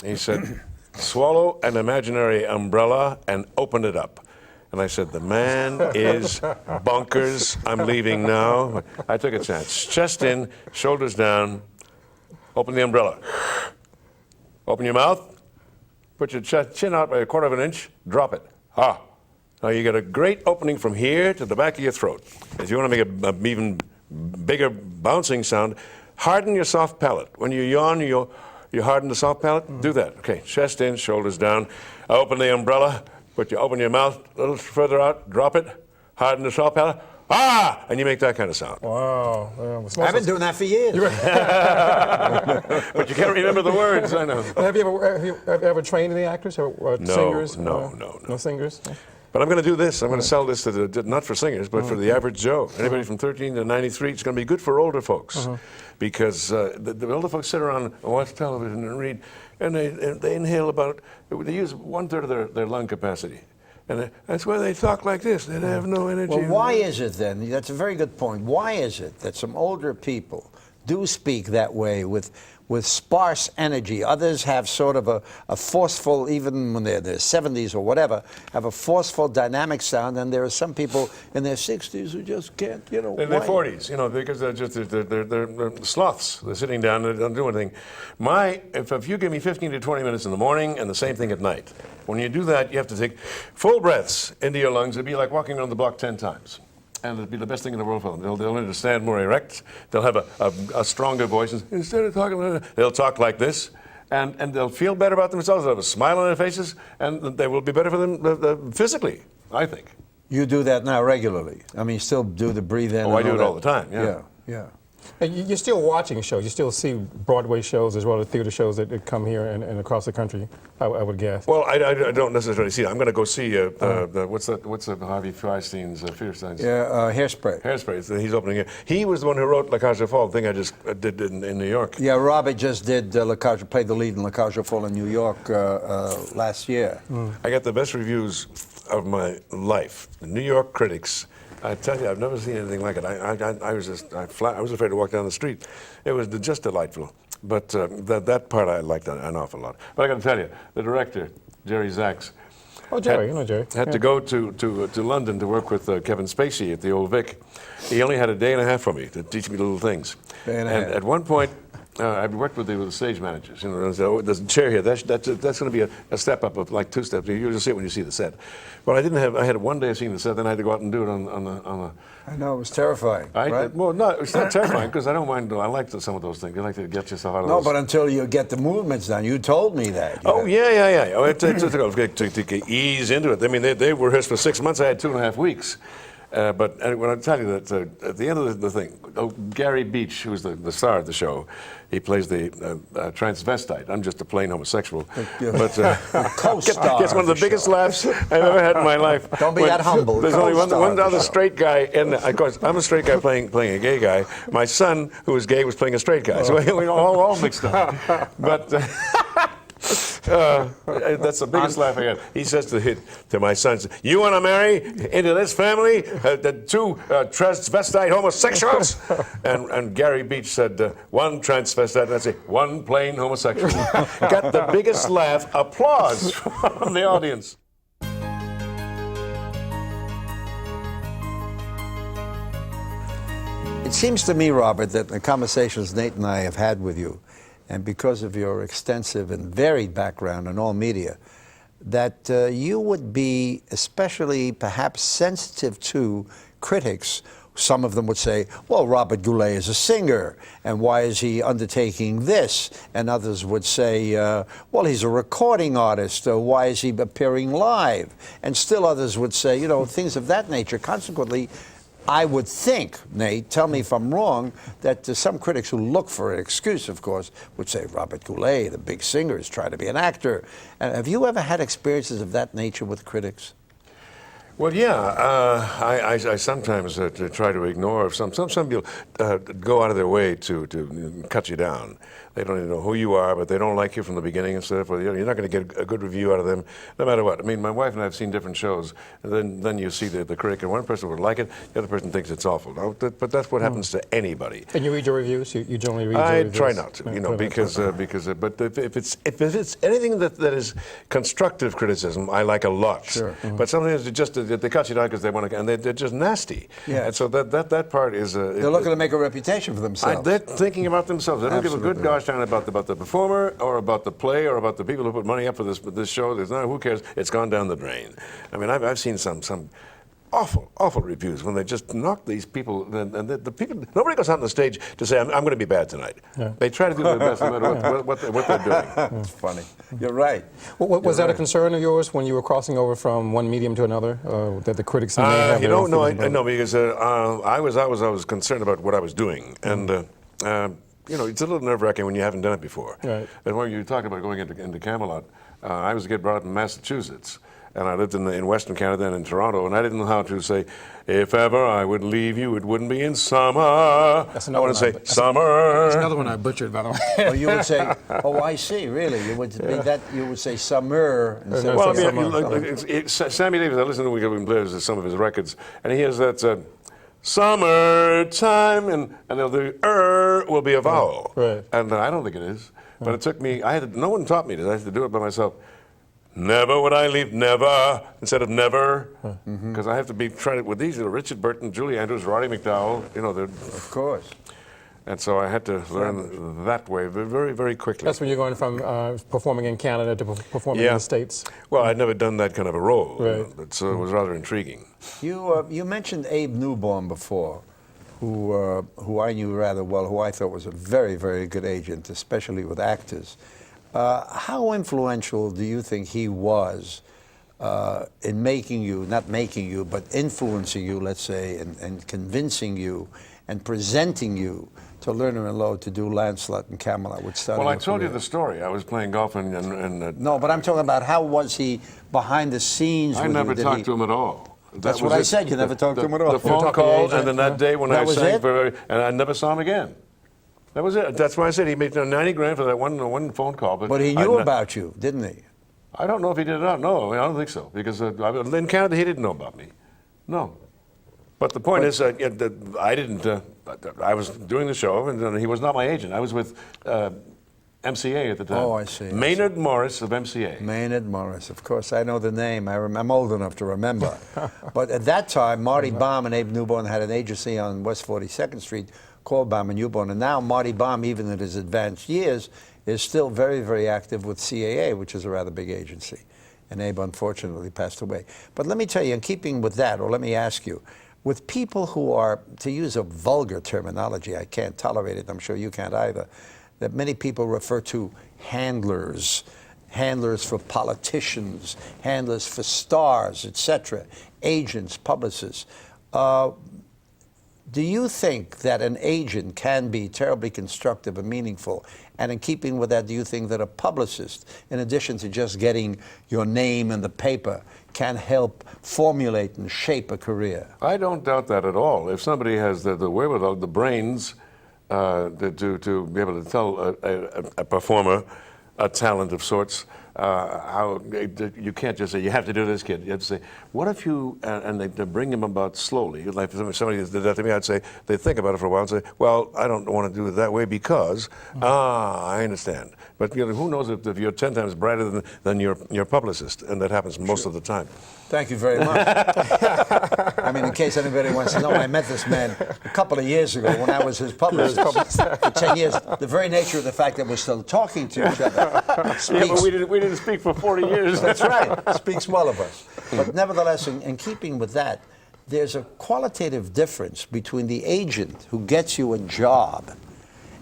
He said, swallow an imaginary umbrella and open it up. And I said, the man is bonkers. I'm leaving now. I took a chance. Chest in, shoulders down, open the umbrella. Open your mouth, put your chin out by a quarter of an inch, drop it. Now you get a great opening from here to the back of your throat. If you want to make an even bigger bouncing sound, harden your soft palate. When you yawn, you harden the soft palate. Do that. Okay, chest in, shoulders down. Open the umbrella. Open your mouth a little further out. Drop it. Harden the soft palate. And you make that kind of sound. Wow. I've been doing that for years. But you can't remember the words. I know. Have you ever trained any actors or singers? No. No singers? But I'm going to do this. I'm going to sell this to not for singers, but for the average Joe. Anybody from 13 to 93. It's going to be good for older folks because the older folks sit around and watch television and read, and they inhale they use 1/3 of their lung capacity. And that's why they talk like this. They have no energy. Well, why is it then? That's a very good point. Why is it that some older people do speak that way with sparse energy? Others have sort of a forceful, even when they're in their 70s or whatever, have a forceful, dynamic sound, and there are some people in their 60s who just can't, in their 40s, because they're sloths. They're sitting down, they don't do anything. If you give me 15 to 20 minutes in the morning and the same thing at night, when you do that, you have to take full breaths into your lungs. It'd be like walking around the block 10 times. and it'll be the best thing in the world for them. They'll learn to stand more erect. They'll have a stronger voice. Instead of talking, they'll talk like this, and they'll feel better about themselves. They'll have a smile on their faces, and they will be better for them physically, I think. You do that now regularly. I mean, you still do the breathe in. Oh, I do it all the time. Yeah. Yeah. And you're still watching shows. You still see Broadway shows as well as theater shows that come here and across the country, I would guess. Well, I don't necessarily see it. I'm going to go see what's Harvey Fierstein's Fierstein's? Yeah, Hairspray. Hairspray. He's opening it. He was the one who wrote La Cage aux Folles, the thing I just did in New York. Yeah, Robert just did La Cage, played the lead in La Cage aux Folles in New York last year. I got the best reviews of my life. The New York critics. I tell you, I've never seen anything like it. I was afraid to walk down the street. It was just delightful. But that part I liked an awful lot. But I got to tell you, the director, Jerry Zaks. Oh, Jerry, you know Jerry. Had to go to London to work with Kevin Spacey at the Old Vic. He only had a day and a half for me to teach me little things. And at one point, I've worked with the stage managers. You know, and so, there's a chair here. That's going to be a step up of like 2 steps. You'll see it when you see the set. Well, I had 1 day of seeing the set, then I had to go out and do it on the. I know, it was terrifying. Right? Well, no, it's not terrifying because I don't mind. I like some of those things. You like to get yourself out of those. No, but until you get the movements done, you told me that. Oh, yeah. Oh, to ease into it. I mean, they rehearsed for 6 months. I had 2.5 weeks. But when I tell you that at the end of the thing, Gary Beach, who's the star of the show, he plays the transvestite. I'm just a plain homosexual. But gets one of the biggest laughs I've ever had in my life. Don't be that humble. There's only one other straight guy, and of course I'm a straight guy playing a gay guy. My son, who was gay, was playing a straight guy. So we're all mixed up. But. That's the biggest laugh I got. He says to my sons, "You want to marry into this family the 2 transvestite homosexuals?" And Gary Beach said, "1 transvestite," and I say, "1 plain homosexual." Got the biggest laugh, applause from the audience. It seems to me, Robert, that the conversations Nate and I have had with you, and because of your extensive and varied background in all media, that you would be especially perhaps sensitive to critics. Some of them would say, well, Robert Goulet is a singer, and why is he undertaking this? And others would say, well, he's a recording artist, why is he appearing live? And still others would say, you know, things of that nature. Consequently, I would think, Nate, tell me if I'm wrong, that some critics who look for an excuse, of course, would say Robert Goulet, the big singer, is trying to be an actor. Have you ever had experiences of that nature with critics? Well, yeah, I sometimes try to ignore. Some people go out of their way to cut you down. They don't even know who you are, but they don't like you from the beginning and so forth. You're not going to get a good review out of them, no matter what. I mean, my wife and I have seen different shows, and then you see the critic, and one person would like it, the other person thinks it's awful. No, but that's what happens to anybody. And you read your reviews? You generally read your reviews? I try not to, but if it's anything that is constructive criticism, I like a lot. Sure. But sometimes they cut you down because they want to, and they're just nasty. Yeah. And so that part is. They're looking to make a reputation for themselves. They're thinking about themselves. They don't give a good gosh darn about the performer or about the play or about the people who put money up for this show. There's no, who cares? It's gone down the drain. I mean, I've seen some awful reviews when they just knock these people, and the people, nobody goes out on the stage to say, I'm going to be bad tonight. Yeah. They try to do their best no matter what they're doing. That's funny. You're right. Was that a concern of yours when you were crossing over from one medium to another, that the critics may have their own feelings about it? No, because I was concerned about what I was doing, and it's a little nerve-wracking when you haven't done it before. Right. And when you talk about going into Camelot, I was a kid brought up in Massachusetts. And I lived in Western Canada and in Toronto, and I didn't know how to say, if ever I would leave you, it wouldn't be in summer. That's I want to say, summer. That's another one I butchered, by the way. Well, you would say, oh, I see, really. You would be that. You would say summer. Well, Sammy Davis, I listened to him when he plays some of his records, and he has that summertime, and the will be a vowel. Right. And I don't think it is. But it took me, no one taught me this. I had to do it by myself. Never would I leave, never, instead of never, because I have to be trying to, with these, Richard Burton, Julie Andrews, Roddy McDowell, they're... Of course. And so I had to learn that way very, very quickly. That's when you're going from performing in Canada to performing in the States. Well, I'd never done that kind of a role, Right. but so it was rather intriguing. You mentioned Abe Newborn before, who I knew rather well, who I thought was a very, very good agent, especially with actors. How influential do you think he was in making you, not making you, but influencing you, let's say, and convincing you and presenting you to Lerner and Loewe to do Lancelot and Camelot, which started. Well, I told you the story. I was playing golf and no, but I'm talking about how was he behind the scenes? I never talked to him at all. That's what I said. You never talked to him at all. The phone call, and then that day when I sang it? and I never saw him again. That was it. That's why I said he made 90 grand for that one phone call. But he knew about you, didn't he? I don't know if he did or not. No, I don't think so. Because in Canada, he didn't know about me. No. But the point is, I didn't. I was doing the show, and he was not my agent. I was with MCA at the time. Oh, I see. Maynard Morris of MCA. Maynard Morris, of course. I know the name. I'm old enough to remember. But at that time, Marty Baum and Abe Newborn had an agency on West 42nd Street called Baum and Newborn. And now Marty Baum, even in his advanced years, is still very, very active with CAA, which is a rather big agency. And Abe, unfortunately, passed away. But let me tell you, in keeping with that, or let me ask you, with people who are, to use a vulgar terminology, I can't tolerate it, I'm sure you can't either, that many people refer to handlers, handlers for politicians, handlers for stars, etc., agents, publicists. Do you think that an agent can be terribly constructive and meaningful? And in keeping with that, do you think that a publicist, in addition to just getting your name in the paper, can help formulate and shape a career? I don't doubt that at all. If somebody has the wherewithal, the brains to be able to tell a performer, a talent of sorts, how you can't just say, you have to do this, kid. You have to say, what if you, and they bring him about slowly. Like if somebody did that to me, I'd say, they think about it for a while and say, well, I don't want to do it that way because, I understand. But you know, who knows if you're 10 times brighter than your publicist, and that happens most of the time. Thank you very much. I mean, in case anybody wants to know, I met this man a couple of years ago when I was his publicist for 10 years. The very nature of the fact that we're still talking to each other speaks. Yeah, but we didn't speak for 40 years. That's right. Speaks well of us. But nevertheless, in keeping with that, there's a qualitative difference between the agent who gets you a job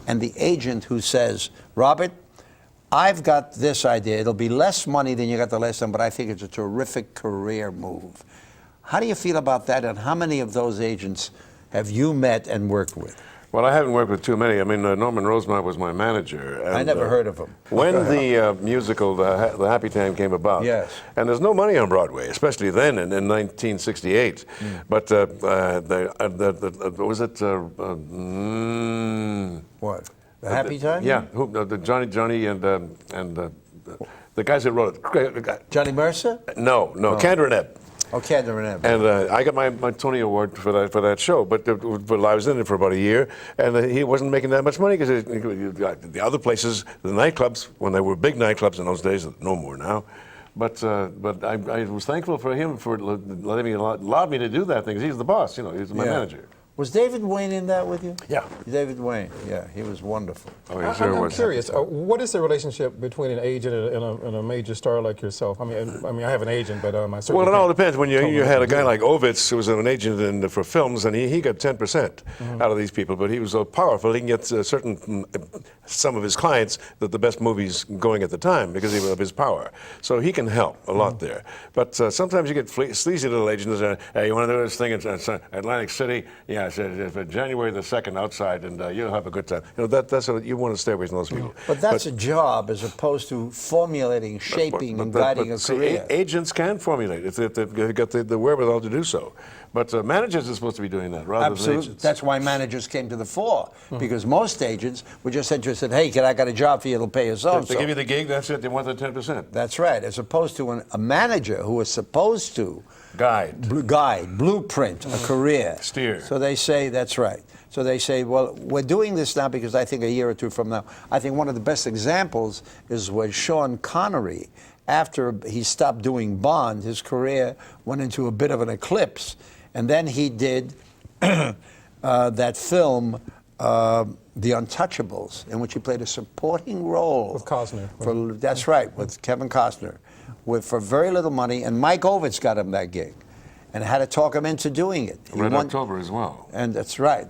and the agent who says, Robert, I've got this idea. It'll be less money than you got the last time, but I think it's a terrific career move. How do you feel about that, and how many of those agents have you met and worked with? Well, I haven't worked with too many. I mean, Norman Rosemont was my manager. And, I never heard of him. When the musical, the Happy Time, came about, yes. And there's no money on Broadway, especially then in 1968. But was it? What? The Happy Time? Yeah, Johnny and the guys that wrote it. Johnny Mercer? No, Kander and Ebb. Oh, Kander and Ebb. And I got my Tony Award for that show, but I was in it for about a year, and he wasn't making that much money because the other places, the nightclubs, when they were big nightclubs in those days, no more now. But I was thankful for him for allowed me to do that thing, because he's the boss, you know, he's my manager. Was David Wayne in that with you? Yeah. David Wayne, yeah, he was wonderful. Oh, he sure was. I'm curious, what is the relationship between an agent and a major star like yourself? I mean, I have an agent, but I certainly. Well, it all depends. When you had a guy like Ovitz, who was an agent for films, and he got 10% out of these people, but he was so powerful, he can get some of his clients the best movies going at the time because of his power. So he can help a lot there. But sometimes you get sleazy little agents. Hey, you want to do this thing in Atlantic City? Yeah. For January the 2nd outside, and you'll have a good time. You know, that's what you want to stay away from those people. But that's a job as opposed to formulating, shaping, and guiding a career. Agents can formulate if they've got the wherewithal to do so. But managers are supposed to be doing that rather than agents. That's why managers came to the fore, because most agents were just interested, hey, I got a job for you, it'll pay you so. If they give you the gig, that's it, they want the 10%. That's right, as opposed to a manager who is supposed to guide, blueprint a career. Steer. So they say, that's right. So they say, well, we're doing this now because I think a year or two from now, I think one of the best examples is when Sean Connery, after he stopped doing Bond, his career went into a bit of an eclipse. And then he did that film, The Untouchables, in which he played a supporting role. With Costner. That's right, with Kevin Costner, for very little money, and Mike Ovitz got him that gig, and had to talk him into doing it. Red October as well. And that's right.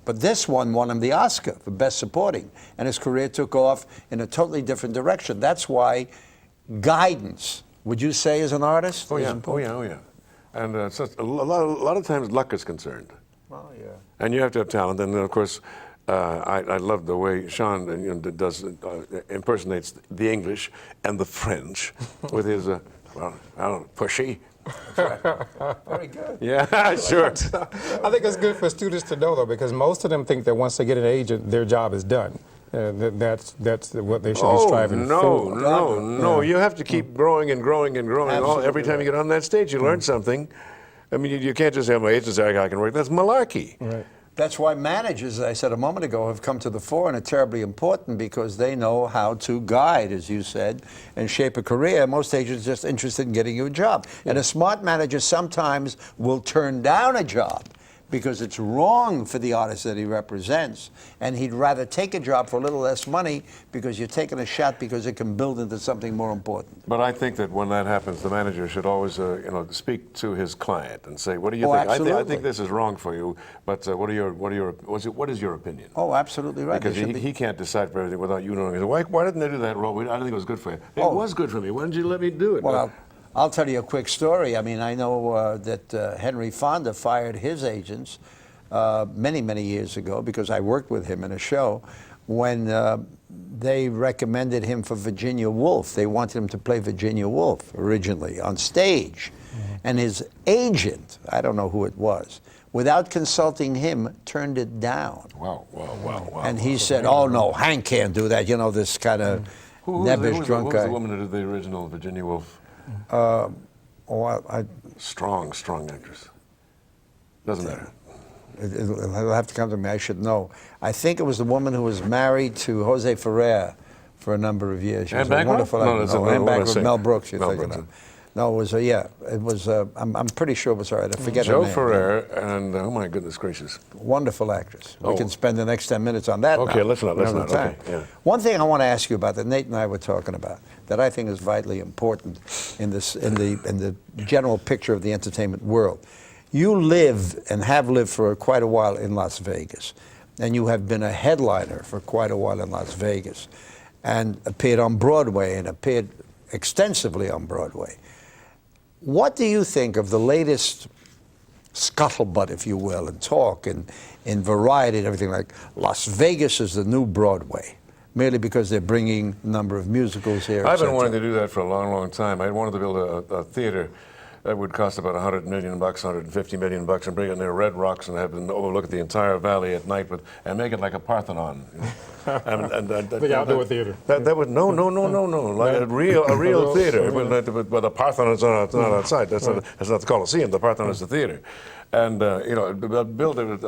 But this one won him the Oscar for Best Supporting, and his career took off in a totally different direction. That's why guidance, would you say, as an artist? Oh, yeah. And so a lot of times luck is concerned. Well, yeah. And you have to have talent. And then, of course, I love the way Sean impersonates the English and the French with his, I don't know, pushy. Very good. Yeah, sure. I think it's good for students to know, though, because most of them think that once they get an agent, their job is done. That's what they should be striving for. No. You have to keep growing and growing and growing. Every time you get on that stage, you learn something. I mean, you can't just have my agent say, I can work. That's malarkey. Right. That's why managers, as I said a moment ago, have come to the fore and are terribly important because they know how to guide, as you said, and shape a career. Most agents are just interested in getting you a job. Yeah. And a smart manager sometimes will turn down a job because it's wrong for the artist that he represents, and he'd rather take a job for a little less money because you're taking a shot because it can build into something more important. But I think that when that happens, the manager should always, speak to his client and say, "What do you think? I think this is wrong for you, but what is your opinion?" Oh, absolutely right. Because he can't decide for everything without you knowing. Why didn't they do that role? I didn't think it was good for you. It was good for me. Why didn't you let me do it? Well, I'll tell you a quick story. I mean, I know that Henry Fonda fired his agents many, many years ago because I worked with him in a show when they recommended him for Virginia Woolf. They wanted him to play Virginia Woolf originally on stage. Mm-hmm. And his agent, I don't know who it was, without consulting him, turned it down. Wow. And he said, "Oh, no, Hank can't do that." You know, this kind of nebbish drunk guy. Who was the woman who did the original Virginia Woolf? Strong actress. Doesn't matter. It'll have to come to me. I should know. I think it was the woman who was married to Jose Ferrer for a number of years. She was a wonderful actress. Anne Bancroft, Mel Brooks. You're thinking of. No, it was it was. I'm pretty sure it was her. I forget her name. Joe Ferrer and oh my goodness gracious, wonderful actress. We can spend the next 10 minutes on that. Okay, now. let's not. Okay, yeah. One thing I want to ask you about that Nate and I were talking about that I think is vitally important in the general picture of the entertainment world. You live and have lived for quite a while in Las Vegas, and you have been a headliner for quite a while in Las Vegas, and appeared on Broadway and appeared extensively on Broadway. What do you think of the latest scuttlebutt, if you will, and talk and in Variety and everything like Las Vegas is the new Broadway, merely because they're bringing a number of musicals here? I've been wanting to do that for a long, long time. I wanted to build a theater that would cost about $100 million, $150 million, and bring it near Red Rocks and have them overlook the entire valley at night and make it like a Parthenon. The outdoor theater. That would no, like a real theater. But the Parthenon is not outside. That's not the Coliseum. The Parthenon is the theater, and build it.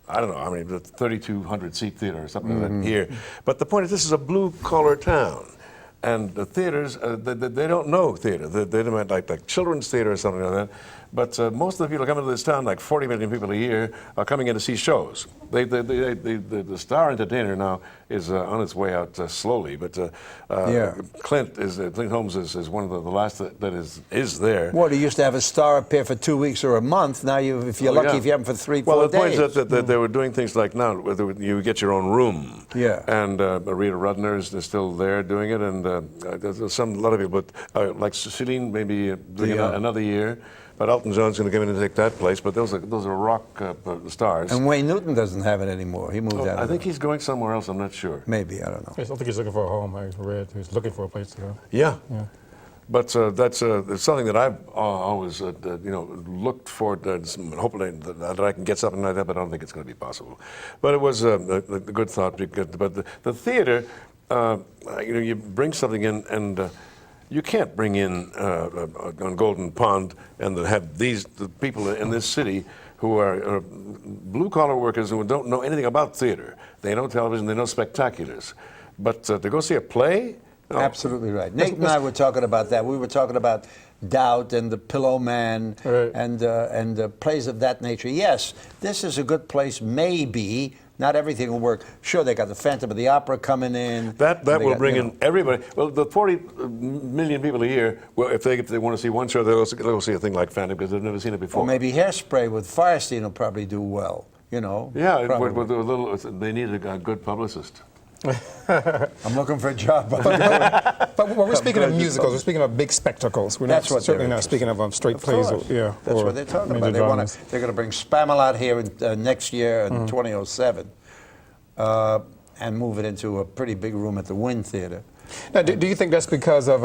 I don't know how many, 3,200 seat theater or something like that here. But the point is, this is a blue collar town. And the theaters, they don't know theater. They don't like children's theater or something like that. But most of the people coming to this town, like 40 million people a year, are coming in to see shows. The star entertainer now is on its way out slowly. But Clint Holmes is one of the last that is there. Well, he used to have a star appear for 2 weeks or a month. Now, if you're lucky, if you have him for 3-4 days. Well, the point is that they were doing things like now, you get your own room. Yeah. And Rita Rudner is still there doing it, and there's a lot of people, but like Celine maybe doing another year. But Elton John's going to come in and take that place. But those are rock stars. And Wayne Newton doesn't have it anymore. He moved out. I think he's going somewhere else. I'm not sure. Maybe, I don't know. I think he's looking for a home. I read he's looking for a place to go. Yeah. But that's something that I've always looked for. Hopefully that I can get something like that. But I don't think it's going to be possible. But it was a good thought. But the theater, you bring something in and. You can't bring in on Golden Pond and have the people in this city who are blue-collar workers who don't know anything about theater. They know television, they know spectaculars. But to go see a play? No. Absolutely right. Nate and I were talking about that. We were talking about Doubt and The Pillow Man, Right. and plays of that nature. Yes, this is a good place. Maybe not everything will work. Sure, they got the Phantom of the Opera coming in. That and they will got, bring you know, in everybody. Well, the 40 million people a year, well, if they want to see one show, they'll see a thing like Phantom because they've never seen it before. or maybe Hairspray with Firestein will probably do well. You know. Yeah, probably. with a little, they need a good publicist. I'm looking for a job. But when we're speaking of musicals, we're speaking of big spectacles. We're That's not, what certainly they're not speaking of straight Of plays. course. Yeah, That's or what they're talking major about. dramas. They're going to bring Spamalot here next year in 2007 and move it into a pretty big room at the Wynn Theater. Now, do you think that's because of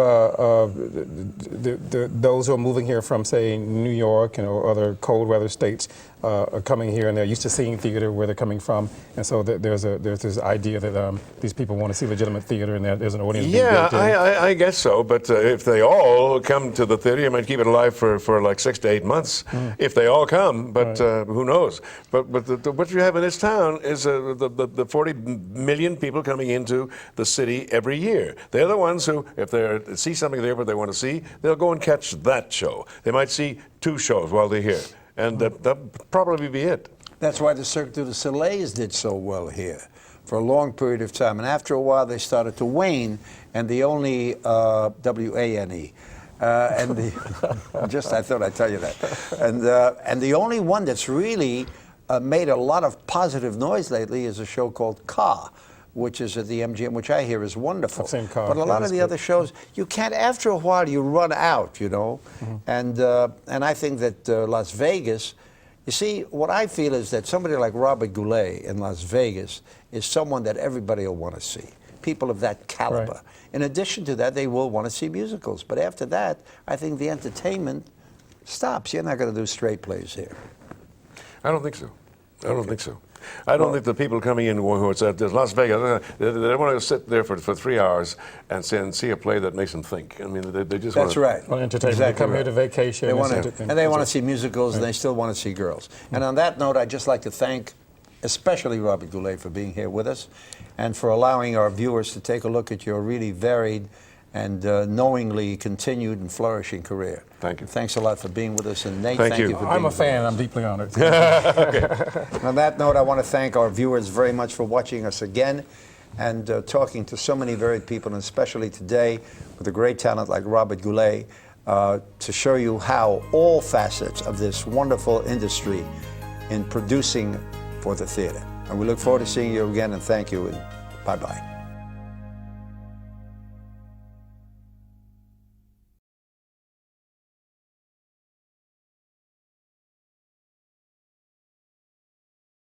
those who are moving here from, say, New York and or other cold weather states are coming here and they're used to seeing theater where they're coming from, and so there's this idea that these people want to see legitimate theater and there's an audience. Yeah, being built in? I guess so. But if they all come to the theater, you might keep it alive for like 6 to 8 months. If they all come, but who knows? But what you have in this town is the 40 million people coming into the city every year. They're the ones who, if they see something there what they want to see, they'll go and catch that show. They might see 2 shows while they're here, and that'll probably be it. That's why the Cirque du Soleil did so well here for a long period of time. And after a while, they started to wane, and the only W-A-N-E. And the just I thought I'd tell you that. And the only one that's really made a lot of positive noise lately is a show called Ka, which is at the MGM, which I hear is wonderful. I've seen Ka. But a lot of the other shows, you can't. After a while, you run out, you know. And I think that Las Vegas. You see, what I feel is that somebody like Robert Goulet in Las Vegas is someone that everybody will want to see. People of that caliber. Right. In addition to that, they will want to see musicals. But after that, I think the entertainment stops. You're not going to do straight plays here. I don't think so. I don't think so. I don't think the people coming in who it's at Las Vegas, they don't want to sit there for 3 hours and see a play that makes them think. I mean, they just That's want right. Well, entertainment. Exactly They come here right. to vacation. They want and to, and they want to see musicals, and they still want to see girls. And on that note, I'd just like to thank, especially Robert Goulet, for being here with us, and for allowing our viewers to take a look at your really varied and knowingly continued and flourishing career. Thank you. Thanks a lot for being with us, and Nate, Thank thank you. you for being I'm a with fan. us. I'm deeply honored. On that note, I want to thank our viewers very much for watching us again and talking to so many varied people, and especially today with a great talent like Robert Goulet, to show you how all facets of this wonderful industry in producing for the theater. And we look forward to seeing you again, and thank you, and bye-bye.